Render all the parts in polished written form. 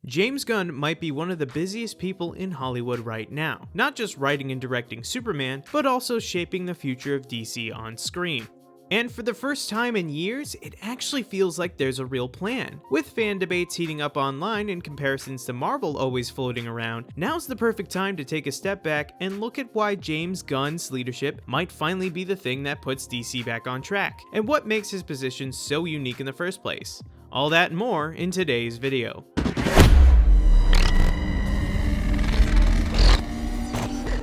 James Gunn might be one of the busiest people in Hollywood right now, not just writing and directing Superman, but also shaping the future of DC on screen. And for the first time in years, it actually feels like there's a real plan. With fan debates heating up online and comparisons to Marvel always floating around, now's the perfect time to take a step back and look at why James Gunn's leadership might finally be the thing that puts DC back on track, and what makes his position so unique in the first place. All that and more in today's video.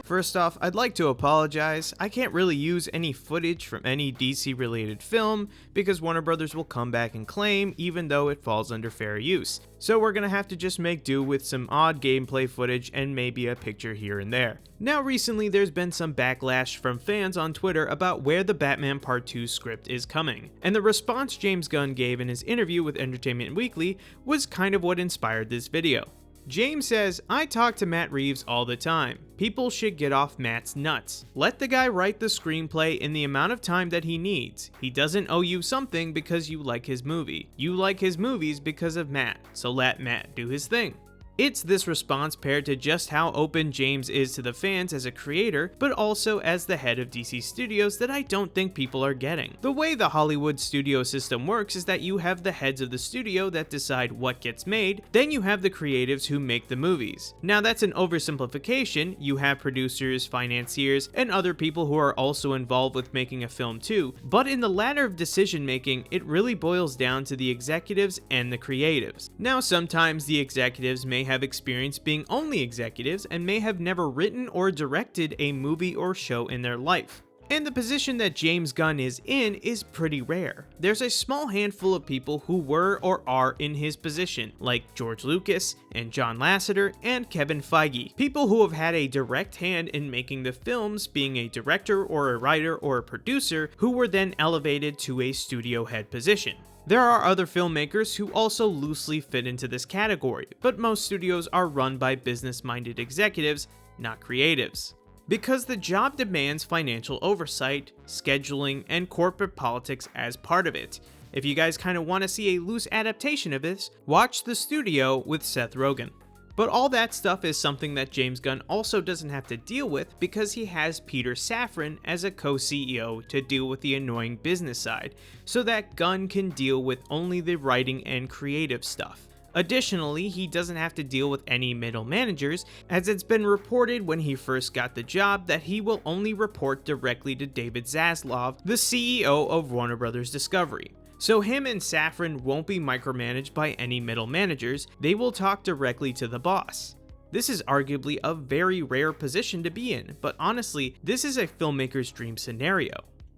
First off, I'd like to apologize. I can't really use any footage from any DC related film because Warner Brothers will come back and claim, even though it falls under fair use. So we're gonna have to just make do with some odd gameplay footage and maybe a picture here and there. Now recently there's been some backlash from fans on Twitter about where the Batman Part 2 script is coming, and the response James Gunn gave in his interview with Entertainment Weekly was kind of what inspired this video. James says, "I talk to Matt Reeves all the time. People should get off Matt's nuts. Let the guy write the screenplay in the amount of time that he needs. He doesn't owe you something because you like his movie. You like his movies because of Matt, so let Matt do his thing." It's this response paired to just how open James is to the fans as a creator, but also as the head of DC Studios that I don't think people are getting. The way the Hollywood studio system works is that you have the heads of the studio that decide what gets made, then you have the creatives who make the movies. Now that's an oversimplification. You have producers, financiers, and other people who are also involved with making a film too, but in the ladder of decision making, it really boils down to the executives and the creatives. Now sometimes the executives may have experience being only executives and may have never written or directed a movie or show in their life. And the position that James Gunn is in is pretty rare. There's a small handful of people who were or are in his position, like George Lucas and John Lasseter and Kevin Feige. People who have had a direct hand in making the films, being a director or a writer or a producer, who were then elevated to a studio head position. There are other filmmakers who also loosely fit into this category, but most studios are run by business-minded executives, not creatives. Because the job demands financial oversight, scheduling, and corporate politics as part of it. If you guys kind of want to see a loose adaptation of this, watch The Studio with Seth Rogen. But all that stuff is something that James Gunn also doesn't have to deal with because he has Peter Safran as a co-CEO to deal with the annoying business side, so that Gunn can deal with only the writing and creative stuff. Additionally, he doesn't have to deal with any middle managers, as it's been reported when he first got the job that he will only report directly to David Zaslav, the CEO of Warner Brothers Discovery. So him and Safran won't be micromanaged by any middle managers, they will talk directly to the boss. This is arguably a very rare position to be in, but honestly, this is a filmmaker's dream scenario.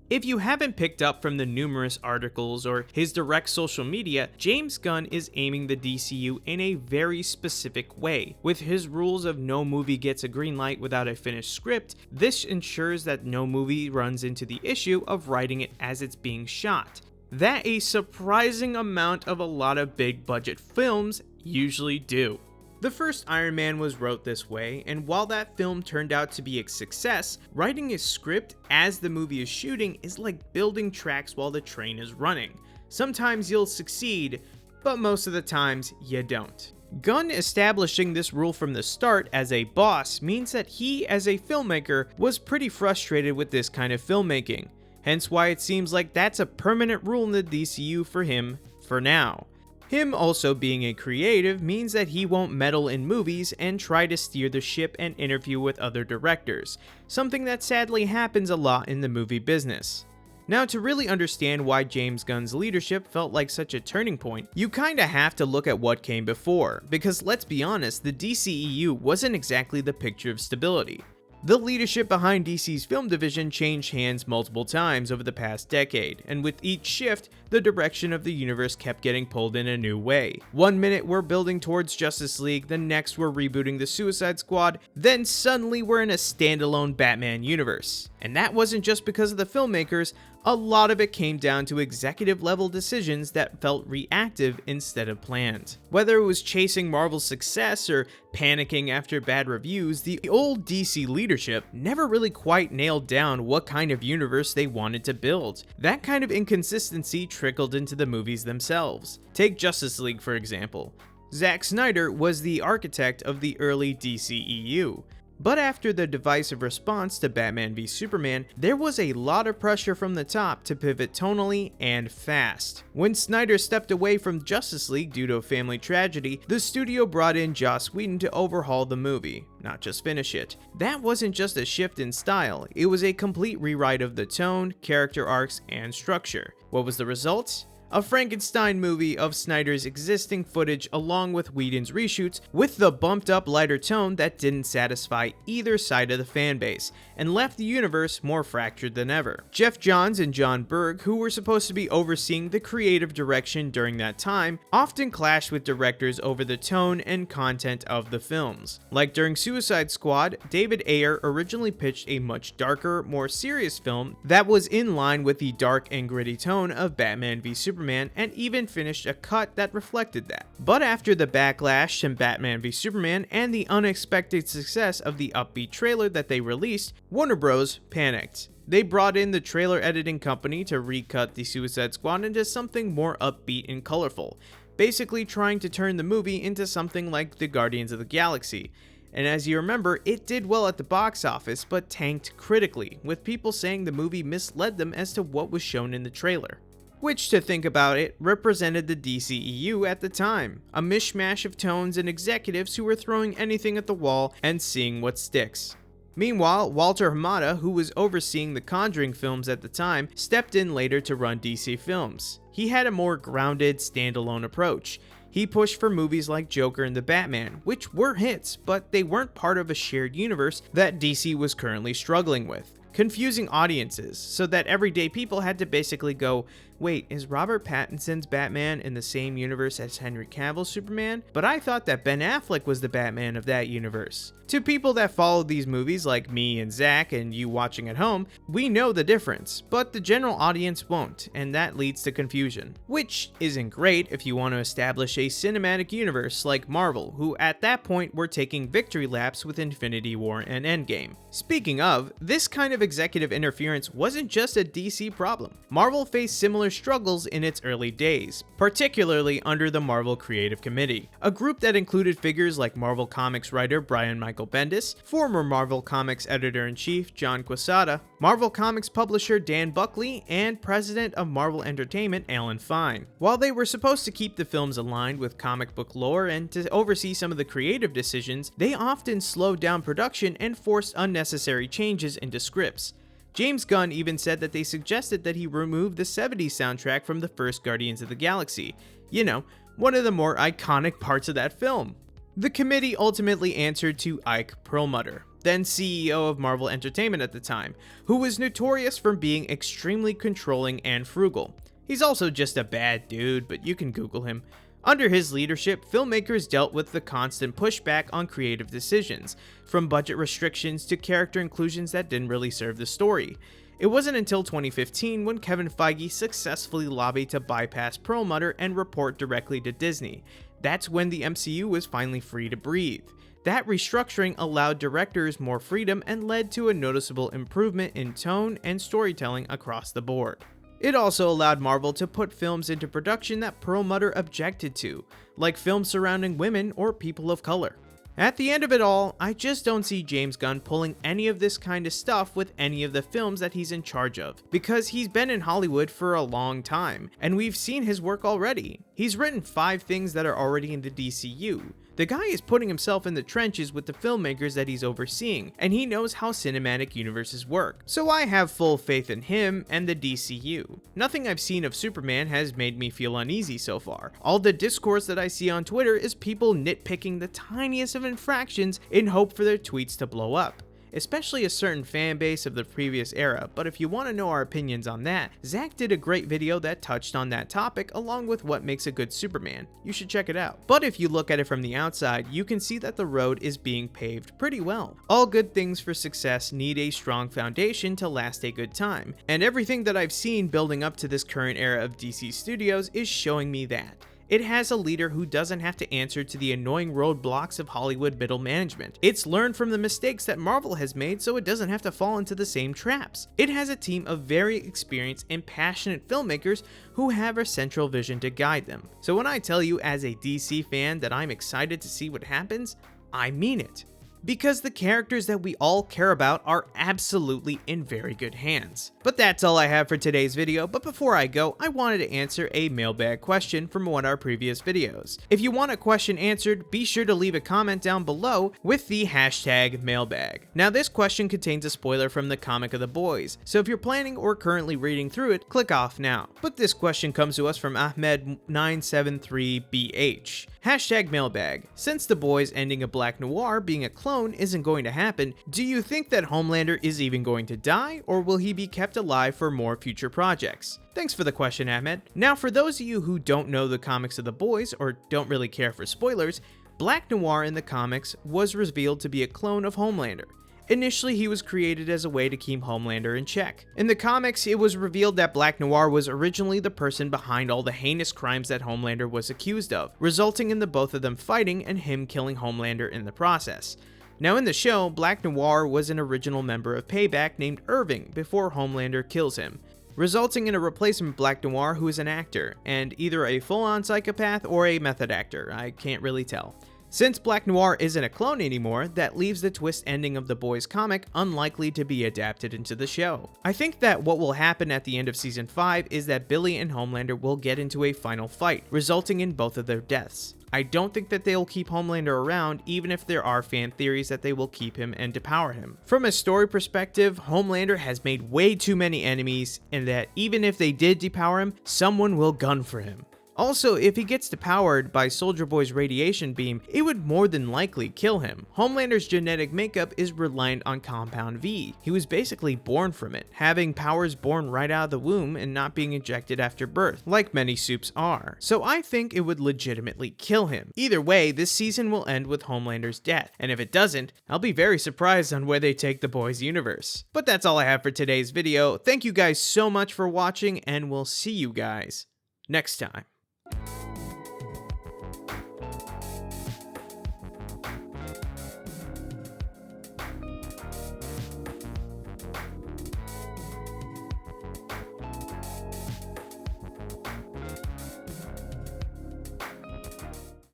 If you haven't picked up from the numerous articles or his direct social media, James Gunn is aiming the DCU in a very specific way. With his rules of no movie gets a green light without a finished script, this ensures that no movie runs into the issue of writing it as it's being shot. That a surprising amount of a lot of big budget films usually do. The first Iron Man was wrote this way, and while that film turned out to be a success, writing a script as the movie is shooting is like building tracks while the train is running. Sometimes you'll succeed, but most of the times you don't. Gunn establishing this rule from the start as a boss means that he, as a filmmaker, was pretty frustrated with this kind of filmmaking. Hence why it seems like that's a permanent rule in the DCU for him for now. Him also being a creative means that he won't meddle in movies and try to steer the ship and interview with other directors, something that sadly happens a lot in the movie business. Now, to really understand why James Gunn's leadership felt like such a turning point, you kinda have to look at what came before, because let's be honest, the DCEU wasn't exactly the picture of stability. The leadership behind DC's film division changed hands multiple times over the past decade, and with each shift, the direction of the universe kept getting pulled in a new way. One minute we're building towards Justice League, the next we're rebooting the Suicide Squad, then suddenly we're in a standalone Batman universe. And that wasn't just because of the filmmakers, a lot of it came down to executive level decisions that felt reactive instead of planned. Whether it was chasing Marvel's success or panicking after bad reviews, the old DC leadership never really quite nailed down what kind of universe they wanted to build. That kind of inconsistency trickled into the movies themselves. Take Justice League for example. Zack Snyder was the architect of the early DCEU. But after the divisive response to Batman v Superman, there was a lot of pressure from the top to pivot tonally and fast. When Snyder stepped away from Justice League due to a family tragedy, the studio brought in Joss Whedon to overhaul the movie, not just finish it. That wasn't just a shift in style, it was a complete rewrite of the tone, character arcs, and structure. What was the result? A Frankenstein movie of Snyder's existing footage along with Whedon's reshoots, with the bumped up lighter tone that didn't satisfy either side of the fanbase, and left the universe more fractured than ever. Jeff Johns and John Berg, who were supposed to be overseeing the creative direction during that time, often clashed with directors over the tone and content of the films. Like during Suicide Squad, David Ayer originally pitched a much darker, more serious film that was in line with the dark and gritty tone of Batman v Superman, and even finished a cut that reflected that. But after the backlash from Batman v Superman and the unexpected success of the upbeat trailer that they released, Warner Bros. Panicked. They brought in the trailer editing company to recut the Suicide Squad into something more upbeat and colorful, basically trying to turn the movie into something like the Guardians of the Galaxy. And as you remember, it did well at the box office, but tanked critically, with people saying the movie misled them as to what was shown in the trailer. Which, to think about it, represented the DCEU at the time, a mishmash of tones and executives who were throwing anything at the wall and seeing what sticks. Meanwhile, Walter Hamada, who was overseeing the Conjuring films at the time, stepped in later to run DC Films. He had a more grounded, standalone approach. He pushed for movies like Joker and the Batman, which were hits, but they weren't part of a shared universe that DC was currently struggling with, confusing audiences so that everyday people had to basically go, wait, is Robert Pattinson's Batman in the same universe as Henry Cavill's Superman? But I thought that Ben Affleck was the Batman of that universe. To people that follow these movies like me and Zach and you watching at home, we know the difference, but the general audience won't, and that leads to confusion. Which isn't great if you want to establish a cinematic universe like Marvel, who at that point were taking victory laps with Infinity War and Endgame. Speaking of, this kind of executive interference wasn't just a DC problem. Marvel faced similar struggles in its early days, particularly under the Marvel Creative Committee, a group that included figures like Marvel Comics writer Brian Michael Bendis, former Marvel Comics editor-in-chief John Quesada, Marvel Comics publisher Dan Buckley, and president of Marvel Entertainment Alan Fine. While they were supposed to keep the films aligned with comic book lore and to oversee some of the creative decisions, they often slowed down production and forced unnecessary changes into scripts. James Gunn even said that they suggested that he remove the 70s soundtrack from the first Guardians of the Galaxy. You know, one of the more iconic parts of that film. The committee ultimately answered to Ike Perlmutter, then CEO of Marvel Entertainment at the time, who was notorious for being extremely controlling and frugal. He's also just a bad dude, but you can Google him. Under his leadership, filmmakers dealt with the constant pushback on creative decisions, from budget restrictions to character inclusions that didn't really serve the story. It wasn't until 2015 when Kevin Feige successfully lobbied to bypass Perlmutter and report directly to Disney. That's when the MCU was finally free to breathe. That restructuring allowed directors more freedom and led to a noticeable improvement in tone and storytelling across the board. It also allowed Marvel to put films into production that Perlmutter objected to, like films surrounding women or people of color. At the end of it all, I just don't see James Gunn pulling any of this kind of stuff with any of the films that he's in charge of, because he's been in Hollywood for a long time, and we've seen his work already. He's written 5 things that are already in the DCU. The guy is putting himself in the trenches with the filmmakers that he's overseeing, and he knows how cinematic universes work. So I have full faith in him and the DCU. Nothing I've seen of Superman has made me feel uneasy so far. All the discourse that I see on Twitter is people nitpicking the tiniest of infractions in hope for their tweets to blow up, especially a certain fan base of the previous era. But if you want to know our opinions on that, Zach did a great video that touched on that topic along with what makes a good Superman. You should check it out. But if you look at it from the outside, you can see that the road is being paved pretty well. All good things for success need a strong foundation to last a good time, and everything that I've seen building up to this current era of DC Studios is showing me that. It has a leader who doesn't have to answer to the annoying roadblocks of Hollywood middle management. It's learned from the mistakes that Marvel has made so it doesn't have to fall into the same traps. It has a team of very experienced and passionate filmmakers who have a central vision to guide them. So when I tell you as a DC fan that I'm excited to see what happens, I mean it. Because the characters that we all care about are absolutely in very good hands. But that's all I have for today's video, but before I go, I wanted to answer a mailbag question from one of our previous videos. If you want a question answered, be sure to leave a comment down below with the hashtag mailbag. Now this question contains a spoiler from the comic of the boys, so if you're planning or currently reading through it, click off now. But this question comes to us from Ahmed973BH. Hashtag mailbag. Since the boys ending of Black Noir being a clone isn't going to happen, do you think that Homelander is even going to die, or will he be kept alive for more future projects? Thanks for the question, Ahmed. Now for those of you who don't know the comics of the boys or don't really care for spoilers, Black Noir in the comics was revealed to be a clone of Homelander. Initially, he was created as a way to keep Homelander in check. In the comics, it was revealed that Black Noir was originally the person behind all the heinous crimes that Homelander was accused of, resulting in the both of them fighting and him killing Homelander in the process. Now in the show, Black Noir was an original member of Payback named Irving before Homelander kills him, resulting in a replacement Black Noir who is an actor, and either a full-on psychopath or a method actor, I can't really tell. Since Black Noir isn't a clone anymore, that leaves the twist ending of the boys comic unlikely to be adapted into the show. I think that what will happen at the end of season 5 is that Billy and Homelander will get into a final fight, resulting in both of their deaths. I don't think that they'll keep Homelander around, even if there are fan theories that they will keep him and depower him. From a story perspective, Homelander has made way too many enemies, and that even if they did depower him, someone will gun for him. Also, if he gets depowered by Soldier Boy's radiation beam, it would more than likely kill him. Homelander's genetic makeup is reliant on Compound V. He was basically born from it, having powers born right out of the womb and not being injected after birth, like many supes are. So I think it would legitimately kill him. Either way, this season will end with Homelander's death, and if it doesn't, I'll be very surprised on where they take the boys universe. But that's all I have for today's video. Thank you guys so much for watching, and we'll see you guys next time.